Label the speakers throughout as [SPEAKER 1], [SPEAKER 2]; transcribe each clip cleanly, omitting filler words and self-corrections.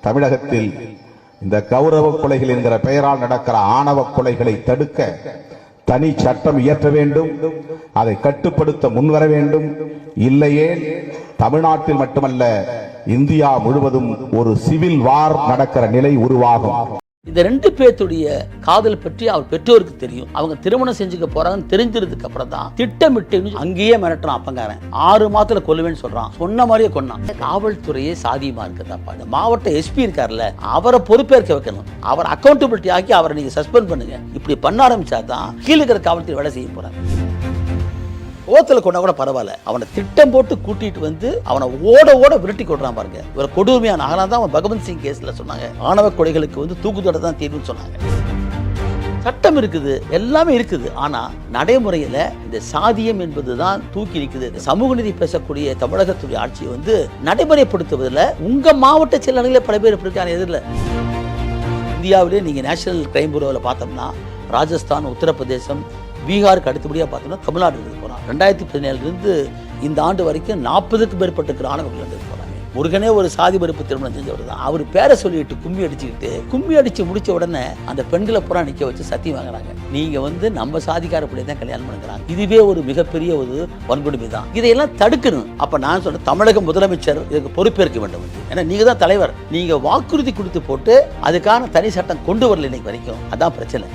[SPEAKER 1] தமிழகத்தில் இந்த கௌரவ கொலைகள் என்கிற பெயரால் நடக்கிற ஆணவ கொலைகளை தடுக்க தனி சட்டம் இயற்ற வேண்டும், அதை கட்டுப்படுத்த முன்வர வேண்டும். இல்லையே தமிழ்நாட்டில் மட்டுமல்ல இந்தியா முழுவதும் ஒரு சிவில் வார் நடக்கிற நிலை உருவாகும்.
[SPEAKER 2] இந்த ரெண்டு பேர்த்துடைய காதல் பற்றி அவர் பெற்றோருக்கு தெரியும். அவங்க திருமணம் செஞ்சுக்க போறாங்கன்னு தெரிஞ்சதுக்கு அப்புறம் தான் திட்டமிட்டு அங்கேயே மிரட்டுறான். அப்பங்காரன் 6 மாதத்துல கொல்லுவேன்னு சொல்றான். சொன்ன மாதிரியே கொன்னான். காவல்துறையே சாதியமா இருக்குதாப்பா. இந்த மாவட்ட எஸ்பி இருக்காருல்ல, அவரை பொறுப்பேற்க வைக்கணும். அவர் அக்கௌண்டபிலிட்டி ஆக்கி அவரை நீங்க சஸ்பெண்ட் பண்ணுங்க. இப்படி பண்ண ஆரம்பிச்சா தான் கீழே இருக்கிற காவல்துறை வேலை செய்ய போறாங்க. ஓத்துல கொண்டா கூட பரவாயில்ல, அவனை திட்டம் போட்டு கூட்டிட்டு வந்து அவனை ஓட ஓட விரட்டி கொள்றான் பாருங்க. ஒரு கொடுமையான ஆனா தான் அவன் பகவந்த் சிங் கேஸ்ல சொன்னாங்க ஆணவ கொலைகளுக்கு வந்து தூக்குதடை தான் தீர்வுன்னு சொன்னாங்க. சட்டம் இருக்குது, எல்லாமே இருக்குது. ஆனா நடைமுறையில இந்த சாதியம் என்பதுதான் தூக்கி நிற்குது. சமூக நீதி பேசக்கூடிய தமிழகத்துடைய ஆட்சியை வந்து நடைமுறைப்படுத்துவதில் உங்க மாவட்ட செயலாளர்களே பல பேர் இருக்காங்க. எதிரில் இந்தியாவிலே நீங்க நேஷனல் கிரைம் பியூரோவில் பார்த்தோம்னா ராஜஸ்தான், உத்தரப்பிரதேசம், பீகாருக்கு அடுத்தபடியாக பார்த்தோம்னா தமிழ்நாடு இருந்து போகிறான். 2017 இந்த ஆண்டு வரைக்கும் 40க்கும் மேற்பட்ட ஆணவர்கள் இருந்து போகிறாங்க. முருகனே ஒரு சாதி மறுப்பு திருமணம் செஞ்சவர் தான். அவர் பேரை சொல்லிட்டு கும்மி அடிச்சு முடிச்ச உடனே அந்த பெண்களை பூரா நிற்க வச்சு சத்தியம் வாங்குறாங்க. நீங்க வந்து நம்ம சாதிக்கார பிள்ளை தான் கல்யாணம் பண்ணுறாங்க. இதுவே ஒரு மிகப்பெரிய ஒரு வன்கொடுமை தான். இதையெல்லாம் தடுக்கணும். அப்ப நான் சொல்றேன், தமிழக முதலமைச்சர் இதுக்கு பொறுப்பேற்க வேண்டும். ஏன்னா நீங்க தான் தலைவர். நீங்க வாக்குறுதி கொடுத்து போட்டு அதுக்கான தனி சட்டம் கொண்டு வரல இன்னைக்கு வரைக்கும். அதான் பிரச்சனை.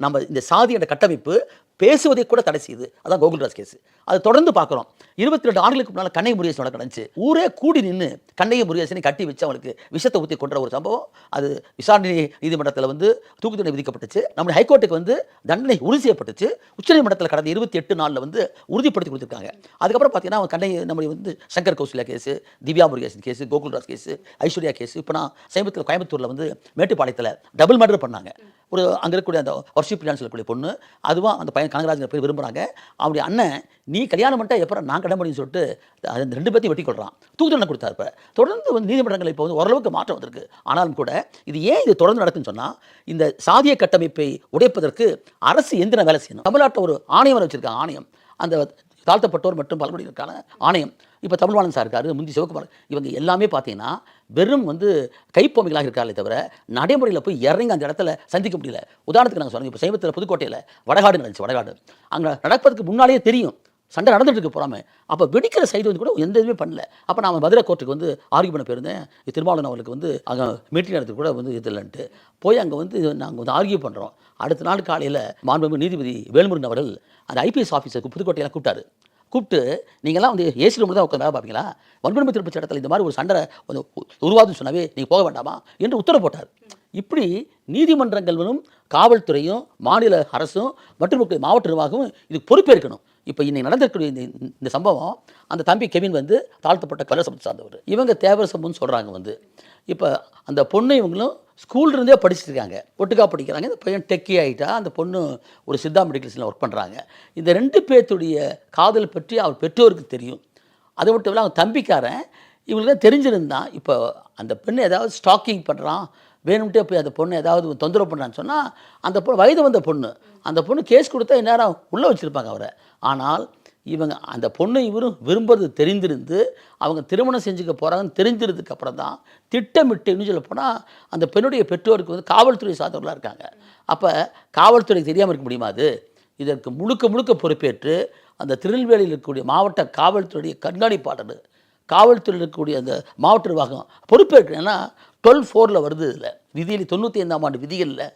[SPEAKER 2] நம்ம இந்த சாதியோட கட்டமைப்பு பேசுவதை கூட தடை செய்யுது. அதான் கோகுல்ராஜ் கேஸ். அது தொடர்ந்து பார்க்குறோம். 22 ஆண்டுகளுக்கு முன்னால் கண்ணகி முருகேசன் நடந்துச்சு. ஊரே கூடி நின்று கண்ணகி முருகேசனை கட்டி வச்சு அவங்களுக்கு விஷத்தை ஊற்றி கொன்ற ஒரு சம்பவம். அது விசாரணை நீதிமன்றத்தில் வந்து தூக்கு தண்டனை விதிக்கப்பட்டுச்சு. நம்முடைய ஹைகோர்ட்டுக்கு வந்து தண்டனை உறுதி செய்யப்பட்டுச்சு. உச்சநீதிமன்றத்தில் கடந்த 28 நாளில் வந்து உறுதிப்படுத்தி கொடுத்துருக்காங்க. அதுக்கப்புறம் பார்த்தீங்கன்னா கண்ணகி நம்முடைய வந்து Shankar Kausalya case, Divya Murugesan case, Gokulraj case, Aishwarya case. இப்போ நான் சமீபத்தில் கோயம்புத்தூரில் வந்து மேட்டுப்பாளையத்தில் டபுள் மர்டர் பண்ணாங்க. ஒரு அங்கே இருக்கக்கூடிய அந்த வர்ஷிப் சொல்லக்கூடிய பொண்ணு, அதுவும் அந்த பையன் கனகராஜன் போய் விரும்புகிறாங்க. அவருடைய அண்ணன் நீ கல்யாணம் பண்ணிட்டா எப்போ நான் கடன் பண்ணி சொல்லிட்டு அந்த 2 பேர்த்தையும் வெட்டி கொள்கிறான். தூக்கு தண்டனை கொடுத்தாரு. இப்போ தொடர்ந்து வந்து நீதிமன்றங்கள் இப்போ வந்து ஓரளவுக்கு மாற்றம் வந்திருக்கு. ஆனாலும் கூட இது தொடர்ந்து நடக்குன்னு சொன்னால் இந்த சாதிய கட்டமைப்பை உடைப்பதற்கு அரசு எந்திர வேலை செய்யணும். தமிழ்நாட்டில் ஒரு ஆணையம் வச்சிருக்காங்க. ஆணையம் அந்த தாழ்த்தப்பட்டோர் மற்றும் பழங்குடியினருக்கான ஆணையம். இப்போ தமிழ்வாணன் சார் இருக்காரு, முந்தி சிவகுமார், இவங்க எல்லாமே பார்த்தீங்கன்னா வெறும் வந்து கைப்பொம்மைகளாக இருக்காங்களே தவிர நடைமுறையில் போய் இறங்கி அந்த இடத்துல சந்திக்க முடியல. உதாரணத்துக்கு நாங்கள் சொன்னோம், இப்போ சமீபத்தில் புதுக்கோட்டையில் வடகாடு நடந்துச்சு. வடகாடு அங்கே நடப்பதுக்கு முன்னாலேயே தெரியும் சண்டை நடந்துட்டு இருக்கு போறாமல். அப்போ வெடிக்கிற சைடு வந்து கூட எந்த இதுவுமே பண்ணல. அப்போ நான் மதுரை கோர்ட்டுக்கு வந்து ஆர்கியூ பண்ண போயிருந்தேன். திருமாவளவன் அவர்களுக்கு வந்து அங்கே மீட்டிங் நடத்துக்கு கூட வந்து இது இல்லைன்ட்டு போய் அங்கே வந்து நாங்கள் வந்து ஆர்கியூ பண்ணுறோம். அடுத்த நாள் காலையில் மாண்புமிகு நீதிபதி வேல்முருகன் அவர்கள் அந்த ஐபிஎஸ் ஆஃபீஸருக்கு புதுக்கோட்டையெல்லாம் கூப்பிட்டு நீங்கள்லாம் வந்து ஏசி ரூமில் தான் உட்காந்து வேலை பார்ப்பீங்களா, வன்கொடுமை தடுப்பு சட்டத்தில் இந்த மாதிரி ஒரு சண்டை உருவாதுன்னு சொன்னாவே நீங்கள் போக வேண்டாமா என்று உத்தரவு போட்டார். இப்படி நீதிமன்றங்களும் காவல்துறையும் மாநில அரசும் மற்றும் மாவட்ட நிர்வாகமும் இதுக்கு பொறுப்பேற்கணும். இப்போ இன்னைக்கு நடந்திருக்கக்கூடிய இந்த சம்பவம், அந்த தம்பி கெவின் வந்து தாழ்த்தப்பட்ட கல சமூகத்தை சார்ந்தவர். இவங்க தேவர் சமூகம்னு சொல்கிறாங்க. வந்து இப்போ அந்த பொண்ணு இவங்களும் ஸ்கூல்லேருந்தே படிச்சுட்டு இருக்காங்க, ஒட்டுக்கா படிக்கிறாங்க. இந்த பையன் டெக்கி ஆகிட்டா, அந்த பொண்ணு ஒரு சித்தா மெடிக்கல்ஸில் ஒர்க் பண்ணுறாங்க. இந்த 2 பேர்த்துடைய காதல் பற்றி அவர் பெற்றோருக்கு தெரியும். அது மட்டும் இல்லை, அவங்க தம்பிக்காரன் இவங்களுக்கு தான் தெரிஞ்சிருந்தான். இப்போ அந்த பெண்ணு ஏதாவது ஸ்டாக்கிங் பண்ணுறான், வேணும்ட்டே போய் அந்த பொண்ணு ஏதாவது தொந்தரவு பண்ணுறான்னு சொன்னால் அந்த பொண்ணு வயது வந்த பொண்ணு, அந்த பொண்ணு கேஸ் கொடுத்தா இந்நேரம் உள்ளே வச்சுருப்பாங்க அவரை. ஆனால் இவங்க அந்த பொண்ணை இவரும் விரும்புறது தெரிந்திருந்து அவங்க திருமணம் செஞ்சுக்க போகிறாங்கன்னு தெரிஞ்சிருந்ததுக்கு அப்புறம் தான் திட்டமிட்டு இன்னும் சொல்ல போனால் அந்த பெண்ணுடைய பெற்றோருக்கு வந்து காவல்துறை சார்ந்தவர்களாக இருக்காங்க. அப்போ காவல்துறைக்கு தெரியாமல் இருக்க முடியுமா? அது இதற்கு முழுக்க பொறுப்பேற்று அந்த திருநெல்வேலியில் இருக்கக்கூடிய மாவட்ட காவல்துறையுடைய கண்காணிப்பாளர், காவல்துறையில் இருக்கக்கூடிய அந்த மாவட்ட நிர்வாகம் பொறுப்பேற்று. ஏன்னா 12(4) வருது. இதில் விதியில் 95ஆம் ஆண்டு விதிகளில்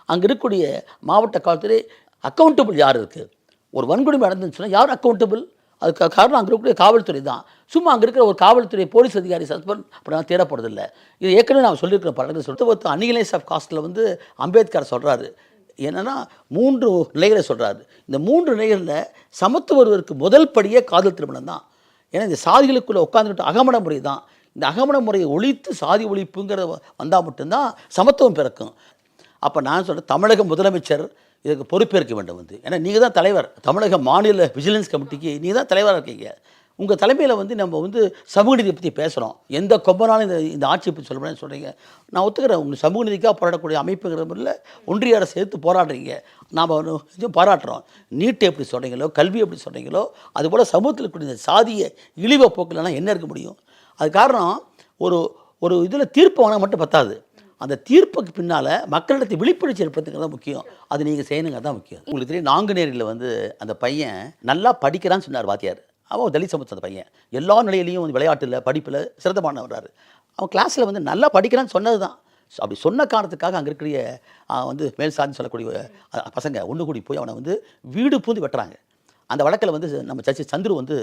[SPEAKER 2] அங்கே இருக்கக்கூடிய மாவட்ட காவல்துறை அக்கௌண்டபிள் யார் இருக்குது? ஒரு வன்கொடுமை நடந்துன்னு சொன்னால் யார் அக்கௌண்டபிள்? அதுக்கு காரணம் அங்கே இருக்கக்கூடிய காவல்துறை தான். சும்மா அங்கே இருக்கிற ஒரு காவல்துறை போலீஸ் அதிகாரி சஸ்பெண்ட் அப்படிலாம் தேடப்படுறதில்லை. இது ஏற்கனவே நான் சொல்லியிருக்கிறேன். பலருக்கு சொல்லிட்டு அன்னிகலைஸ் ஆஃப் காஸ்ட்டில் வந்து அம்பேத்கர் சொல்கிறாரு என்னென்னா 3 நிலைகளை சொல்கிறாரு. இந்த 3 நிலைகளில் சமத்துவருக்கு முதல் படியே காதல் திருமணம் தான். ஏன்னா இந்த சாதிகளுக்குள்ளே உட்காந்துக்கிட்டு அகமண முறை தான். இந்த அகமண முறையை ஒழித்து சாதி ஒழிப்புங்கிறத வந்தால் மட்டும்தான் சமத்துவம் பிறக்கும். அப்போ நான் சொல்கிறேன், தமிழக முதலமைச்சர் இதுக்கு பொறுப்பேற்க வேண்டும். வந்து ஏன்னா நீங்கள் தான் தலைவர். தமிழக மாநில விஜிலன்ஸ் கமிட்டிக்கு நீங்கள் தான் தலைவராக இருக்கீங்க. உங்கள் தலைமையில் வந்து நம்ம வந்து சமூக நீதியை பற்றி பேசுகிறோம். எந்த கொம்பனாலும் இந்த ஆட்சியை பற்றி சொல்லணும்னு சொல்கிறீங்க. நான் ஒத்துக்கிறேன், உங்கள் சமூக நீதிக்காக போராடக்கூடிய அமைப்புங்கிற முறையில் ஒன்றிய அரசு சேர்த்து போராடுறீங்க. நாம் பாராட்டுறோம். நீட்டை எப்படி சொல்கிறீங்களோ, கல்வி எப்படி சொல்கிறீங்களோ, அதுபோல் சமூகத்தில் இருக்கக்கூடிய சாதிய இழிவை போக்கலன்னா என்ன இருக்க முடியும்? அது காரணம், ஒரு இதில் தீர்ப்பு வாங்க மட்டும் பத்தாது, அந்த தீர்ப்புக்கு பின்னால் மக்களிடத்தை விழிப்புணர்ச்சி ஏற்படுத்துங்கிறது தான் முக்கியம். அது நீங்கள் செய்யணுங்க தான் முக்கியம். உங்களுக்கு தெரியும், நாங்குநேரியில் வந்து அந்த பையன் நல்லா படிக்கிறான்னு சொன்னார் வாத்தியார். அவன் தலித் சமூகத்து அந்த பையன் எல்லா நிலையிலையும் வந்து விளையாட்டில் படிப்பில் சிறந்தமான வர்றாரு. அவன் கிளாஸில் வந்து நல்லா படிக்கிறான்னு சொன்னது தான். அப்படி சொன்ன காரணத்துக்காக அங்கே இருக்கிற வந்து மேல் சாதின்னு சொல்லக்கூடிய பசங்க ஒன்று கூடி போய் அவனை வந்து வீடு பூந்து வெட்டுறாங்க. அந்த வழக்கில் வந்து நம்ம ஜட்ஜி சந்துரு வந்து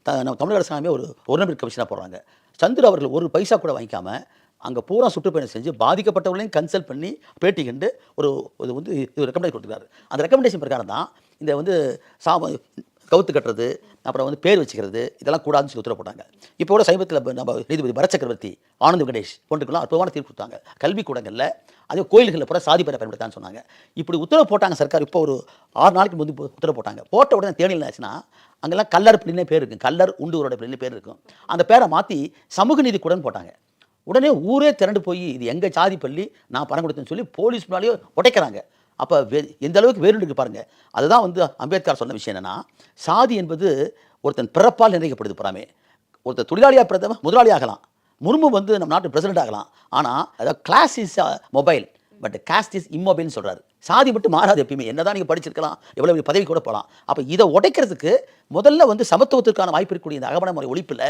[SPEAKER 2] நம்ம தமிழக அரசாங்கமே ஒரு நபர் கமிஷனாக போடுறாங்க. சந்துரு அவர்கள் ஒரு பைசா கூட வாங்கிக்காமல் அங்கே பூரா சுற்றுப்பயணம் செஞ்சு பாதிக்கப்பட்டவர்களையும் கன்சல்ட் பண்ணி பேட்டி கண்டு ஒரு வந்து இது ரெக்கமெண்டேஷன் கொடுத்துருக்காரு. அந்த ரெக்கமெண்டேஷன் பிரகாரம் தான் இந்த வந்து கவுத்து கட்டுறது, அப்புறம் வந்து பேர் வச்சுக்கிறது, இதெல்லாம் கூடாதுன்னு சொல்லி உத்தரவு போட்டாங்க. இப்போ கூட சமீபத்தில் நம்ம நீதிபதி பரத் சக்கரவர்த்தி, ஆனந்த் கணேஷ் போன்றுக்கெல்லாம் அற்புதமான தீர்ப்பு கொடுத்தாங்க. கல்விக்கூடங்களில் அதே கோயில்களில் கூட சாதி பேரை பயன்படுத்தான்னு சொன்னாங்க. இப்படி உத்தரவு போட்டாங்க சர்க்கார். இப்போ ஒரு 6 நாளைக்கு முந்தி உத்தரவு போட்டாங்க. போட்ட உடனே தேனியில் ஆச்சுன்னா அங்கெல்லாம் கல்லர் பிள்ளைனே பேர் இருக்கும், கல்லர் உண்டுவரோட பிள்ளைனே பேர் இருக்கும். அந்த பேரை மாற்றி சமூக நீதி கூடன்னு போட்டாங்க. உடனே ஊரே திரண்டு போய் இது எங்கள் சாதி பள்ளி, நான் பணம் கொடுத்தேன்னு சொல்லி போலீஸ் முன்னாலேயே உடைக்கிறாங்க. அப்போ எந்த அளவுக்கு வேறுண்டு பாருங்கள். அதுதான் வந்து அம்பேத்கர் சொன்ன விஷயம் என்னென்னா, சாதி என்பது ஒருத்தன் பிறப்பால் நிர்ணயிக்கப்படுது. புறாமே ஒருத்தர் தொழிலாளியாக பிறந்தவன் முதலாளி ஆகலாம், முர்மு வந்து நம்ம நாட்டு பிரசிடென்ட் ஆகலாம். ஆனால் அதாவது class is mobile but caste is இம்மொபைல்னு சொல்கிறாரு. சாதி மட்டும் மாறாது எப்பயுமே, என்னதான் நீங்கள் படிச்சிருக்கலாம், எவ்வளோ பதவி கூட போகலாம். அப்போ இதை உடைக்கிறதுக்கு முதல்ல வந்து சமத்துவத்திற்கான வாய்ப்பு இருக்கக்கூடிய இந்த அகமண முறை ஒழிப்பில்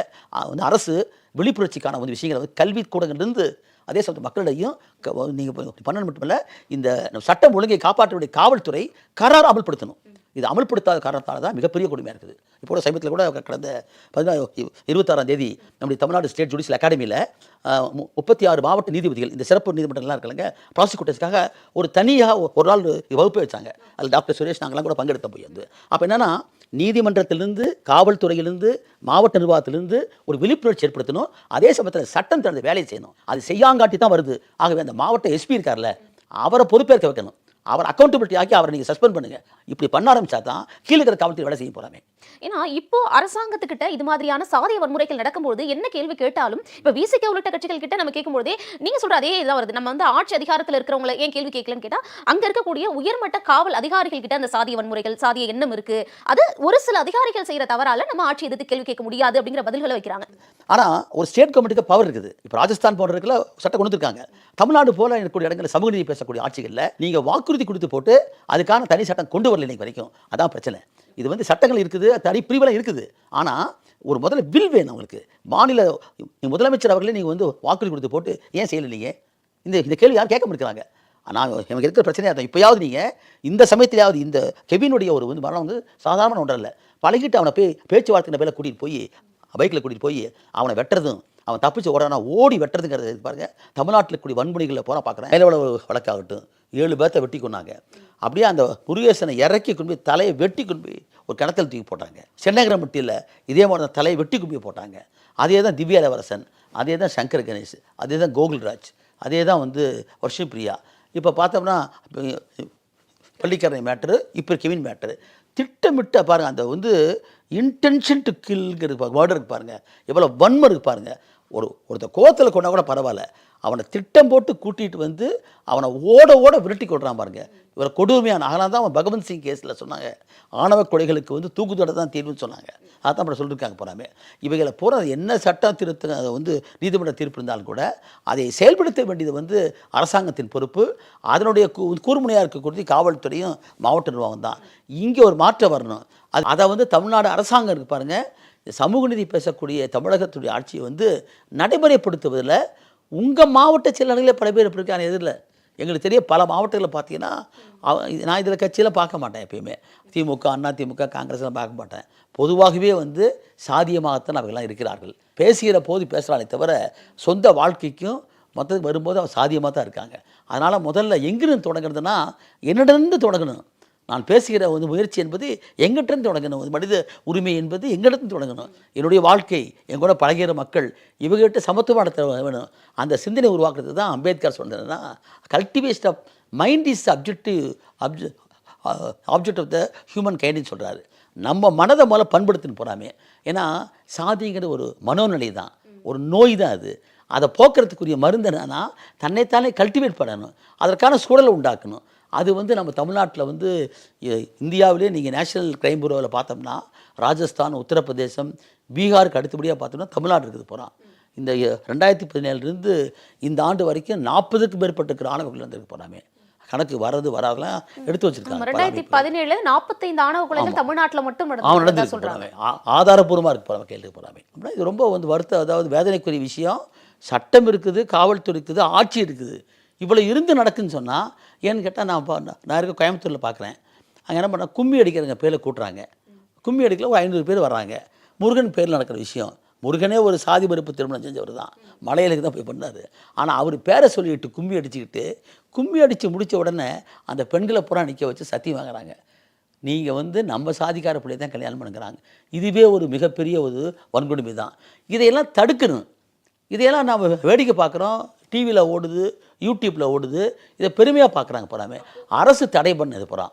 [SPEAKER 2] வந்து அரசு விழிப்புணர்ச்சிக்கான வந்து விஷயங்களை வந்து கல்வி கூடங்கள்லேருந்து அதே சமயத்து மக்களிடையும் நீங்கள் பண்ணணும் மட்டுமல்ல, இந்த சட்டம் ஒழுங்கை காப்பாற்றக்கூடிய காவல்துறை கரார் அமல்படுத்தணும். இது அமல்படுத்தாத காரணத்தால் தான் மிகப்பெரிய கொடுமையாக இருக்குது. இப்போ சமீபத்தில் கூட கடந்த 26ஆம் தேதி நம்முடைய தமிழ்நாடு ஸ்டேட் ஜுடிஷியல் அகாடமியில் 36 மாவட்ட நீதிபதிகள், இந்த சிறப்பு நீதிமன்றங்கள்லாம் இருக்கலங்க, ப்ராசிக்யூட்டர்ஸ்க்காக ஒரு தனியாக ஒரு நாள் வகுப்பு வச்சாங்க. அதில் டாக்டர் சுரேஷ் நாங்களாம் கூட பங்கெடுத்த போய் வந்து அப்போ என்னென்னா, நீதிமன்றத்திலிருந்து, காவல்துறையிலிருந்து, மாவட்ட நிர்வாகத்திலிருந்து ஒரு விழிப்புணர்ச்சி ஏற்படுத்தணும். அதே சமயத்தில் சட்டம் தனது வேலையை செய்யணும். அது செய்யாங்காட்டி தான் வருது. ஆகவே அந்த மாவட்ட எஸ்பி இருக்கார்ல, அவரை பொறுப்பேற்க வைக்கணும். அவர் அக்கௌண்டபிலிட்டி ஆக்கி அவரை நீங்கள் சஸ்பெண்ட் பண்ணுங்க. இப்படி பண்ண ஆரம்பிச்சா தான் கீழே இருக்கிற காவல்துறை வேலை செய்ய போறாமே.
[SPEAKER 3] ஏன்னா இப்போ அரசாங்கத்துக்கிட்ட இது மாதிரியான சாதிய வன்முறைகள் நடக்கும்போது என்ன கேள்வி கேட்டாலும், இப்போ விசிக உள்ளிட்ட கட்சிகள் கிட்ட நம்ம கேட்கும்போதே நீங்க சொல்ற அதே இதான் வருது. நம்ம வந்து ஆட்சி அதிகாரத்தில் இருக்கிறவங்களை ஏன் கேள்வி கேட்கலன்னு கேட்டா, அங்க இருக்கக்கூடிய உயர்மட்ட காவல் அதிகாரிகள் கிட்ட அந்த சாதிய வன்முறைகள், சாதிய எண்ணம் இருக்கு, அது ஒரு சில அதிகாரிகள் செய்யற தவறால நம்ம ஆட்சி எதிர்த்து கேள்வி கேட்க முடியாது அப்படிங்கிற பதில்களை வைக்கிறாங்க.
[SPEAKER 2] ஆனா ஒரு ஸ்டேட் கவர்மெண்ட்டுக்கு பவர் இருக்குது. இப்போ ராஜஸ்தான் போன்ற இடத்துல சட்டம் கொண்டு வந்திருக்காங்க. தமிழ்நாடு போல இருக்கக்கூடிய இடங்களில் சமூக நீதி பேசக்கூடிய ஆட்சிகளில் நீங்க வாக்குறுதி கொடுத்து போட்டு அதுக்கான தனி சட்டம் கொண்டு வரல இன்னைக்கு வரைக்கும். அதான் பிரச்சனை. இது வந்து சட்டங்கள் இருக்குது, தனி பிரிவுலாம் இருக்குது. ஆனால் ஒரு முதல்ல வில் வேணும் அவங்களுக்கு. மாநில முதலமைச்சர் அவர்களே நீங்கள் வந்து வாக்குறுதி கொடுத்து போட்டு ஏன் செய்யலை நீங்கள்? இந்த கேள்வி யாரும் கேட்க முடிக்கிறாங்க. ஆனால் எனக்கு இருக்கிற பிரச்சனையாக தான். இப்போயாவது நீங்கள் இந்த சமயத்திலாவது இந்த கெவினுடைய ஒரு வந்து மரணம் வந்து சாதாரண ஒன்றும் இல்லை. பழகிட்டு அவனை பேச்சுவார்த்தை பேரில் கூட்டிகிட்டு போய் பைக்கில் கூட்டிகிட்டு போய் அவனை வெட்டுறதும், அவன் தப்பிச்சு ஓடனா ஓடி வெட்டுறதுங்கிறது பாருங்கள். தமிழ்நாட்டில் கூடிய வன்முறைகளில் போனால் பார்க்குறேன். மேலவளவு வழக்காகட்டும், 7 பேர்த்தை வெட்டி கொண்டாங்க. அப்படியே அந்த முருகேசனை இறக்கி கொண்டு போய் தலையை வெட்டி கொண்டு போய் ஒரு கிணத்துல தூக்கி போட்டாங்க. சென்னகரம்பட்டியில் இதே மாதிரி தான் தலையை வெட்டி கொண்டு போய் போட்டாங்க. அதே தான் திவ்யா இளவரசன், அதே தான் சங்கர் கணேஷ், அதே தான் கோகுல்ராஜ், அதே தான் வந்து வர்ஷிப்ரியா. இப்போ பார்த்தோம்னா பள்ளிக்கரணை மேட்ரு, இப்போ கெவின் மேட்ரு. திட்டமிட்ட பாருங்கள், அந்த வந்து இன்டென்ஷன் டு கில்ங்கிறது வேர்டு இருக்கு பாருங்கள், எவ்வளோ வன்மை இருக்கு பாருங்கள். ஒருத்தர் கோவத்தில் கொண்டா கூட பரவாயில்ல, அவனை திட்டம் போட்டு கூட்டிகிட்டு வந்து அவனை ஓட விரட்டி கொள்றான் பாருங்க. இவரை கொடுமையான அதனால தான் அவன் பகவந்த் சிங் கேஸில் சொன்னாங்க, ஆணவ கொலைகளுக்கு வந்து தூக்குத்தடை தான் தீர்வுன்னு சொன்னாங்க. அதான் அப்புறம் சொல்லியிருக்காங்க போகிறாமே. இவைகளை பூரா என்ன சட்டம் திருத்த வந்து நீதிமன்ற தீர்ப்பு இருந்தாலும் கூட அதை செயல்படுத்த வேண்டியது வந்து அரசாங்கத்தின் பொறுப்பு. அதனுடைய கூர்முனையாக இருக்கக்கூடிய காவல்துறையும் மாவட்ட நிர்வாகம் தான். இங்கே ஒரு மாற்றம் வரணும். அதை வந்து தமிழ்நாடு அரசாங்கம் இருக்கு பாருங்கள், சமூக நீதி பேசக்கூடிய தமிழகத்துடைய ஆட்சியை வந்து நடைமுறைப்படுத்துவதில் உங்கள் மாவட்ட செயலாளர்களே பல பேர் எப்படி இருக்காங்க எதிரில். எங்களுக்கு தெரிய பல மாவட்டங்களில் பார்த்தீங்கன்னா, நான் இதில் கட்சியெல்லாம் பார்க்க மாட்டேன். எப்பயுமே திமுக, அண்ணா திமுக, காங்கிரஸ்லாம் பார்க்க மாட்டேன். பொதுவாகவே வந்து சாதியமாகத்தான் அவர்கள்லாம் இருக்கிறார்கள். பேசுகிற போது பேசுகிறாங்களே தவிர சொந்த வாழ்க்கைக்கும் மொத்தத்துக்கு வரும்போது அவர் சாதியமாக தான் இருக்காங்க. அதனால் முதல்ல எங்கிருந்து தொடங்குறதுன்னா, என்னிடந்து தொடங்கணும். நான் பேசுகிற ஒரு முயற்சி என்பது எங்கிட்டேருந்து தொடங்கணும். மனித உரிமை என்பது எங்கிட்டேருந்து தொடங்கணும். என்னுடைய வாழ்க்கை, என் கூட பழகிற மக்கள், இவங்ககிட்ட சமத்துவம் நடத்த வேணும். அந்த சிந்தனை உருவாக்குறது தான் அம்பேத்கர் சொன்னதுன்னா, cultivation of mind is object of the human கைண்டுன்னு சொல்கிறாரு. நம்ம மனதை முதல்ல பண்படுத்தின்னு போகிறாமே. ஏன்னா சாதிங்கிற ஒரு மனோநிலை தான், ஒரு நோய் தான் அது. அதை போக்குறதுக்குரிய மருந்து என்னன்னா, தன்னைத்தானே கல்டிவேட் பண்ணணும், அதற்கான சூழலை உண்டாக்கணும். அது வந்து நம்ம தமிழ்நாட்டில் வந்து இந்தியாவிலே நீங்கள் நேஷனல் கிரைம் புரோவில் பார்த்தோம்னா ராஜஸ்தான், உத்தரப்பிரதேசம், பீகாருக்கு அடுத்தபடியாக பார்த்தோம்னா தமிழ்நாடு இருக்குது போகிறான். இந்த 2017 இந்த ஆண்டு வரைக்கும் 40க்கும் மேற்பட்ட ஆணவ கொலை நடந்திருக்கு போறாமே. கணக்கு வரது வராதெல்லாம் எடுத்து வச்சிருக்காங்க.
[SPEAKER 3] 2017 45 ஆணவ கொலைகள் தமிழ்நாட்டுல மட்டும்
[SPEAKER 2] நடந்திருக்கு
[SPEAKER 3] சொல்றாங்க.
[SPEAKER 2] ஆதாரபூர்வமா இருக்கு போறாம கேள்வி போறாமே. அப்படின்னா இது ரொம்ப வருத்த, அதாவது வேதனைக்குரிய விஷயம். சட்டம் இருக்குது, காவல்துறை இருக்குது, ஆட்சி இருக்குது, இவ்வளவு இருந்து நடக்குன்னு சொன்னா ஏன்னு கேட்டால் நான் இருக்க கோயம்புத்தூரில் பார்க்குறேன். அங்கே என்ன பண்ண கும்மி அடிக்கிறவங்க பேரில் கூட்டுறாங்க. கும்மி அடிக்கல ஒரு 500 பேர் வர்றாங்க. முருகன் பேரில் நடக்கிற விஷயம். முருகனே ஒரு சாதி மறுப்பு திருமணம் செஞ்சவர் தான். மலையிலுக்கு தான் போய் பண்ணார். ஆனால் அவர் பேரை சொல்லிட்டு கும்மி அடிச்சுக்கிட்டு கும்மி அடித்து முடித்த உடனே அந்த பெண்களை பூரா நிற்க வச்சு சத்தியம் வாங்குறாங்க. நீங்கள் நம்ம சாதிக்கார பிள்ளை தான் கல்யாணம் பண்ணுங்கிறாங்க. இதுவே ஒரு மிகப்பெரிய ஒரு வன்கொடுமை தான். இதையெல்லாம் தடுக்கணும். இதையெல்லாம் நாம் வேடிக்கை பார்க்குறோம். டிவியில் ஓடுது, யூடியூப்பில் ஓடுது. இதை பெருமையாக பார்க்குறாங்க போகிறாமே. அரசு தடை பண்ணது போகிறான்.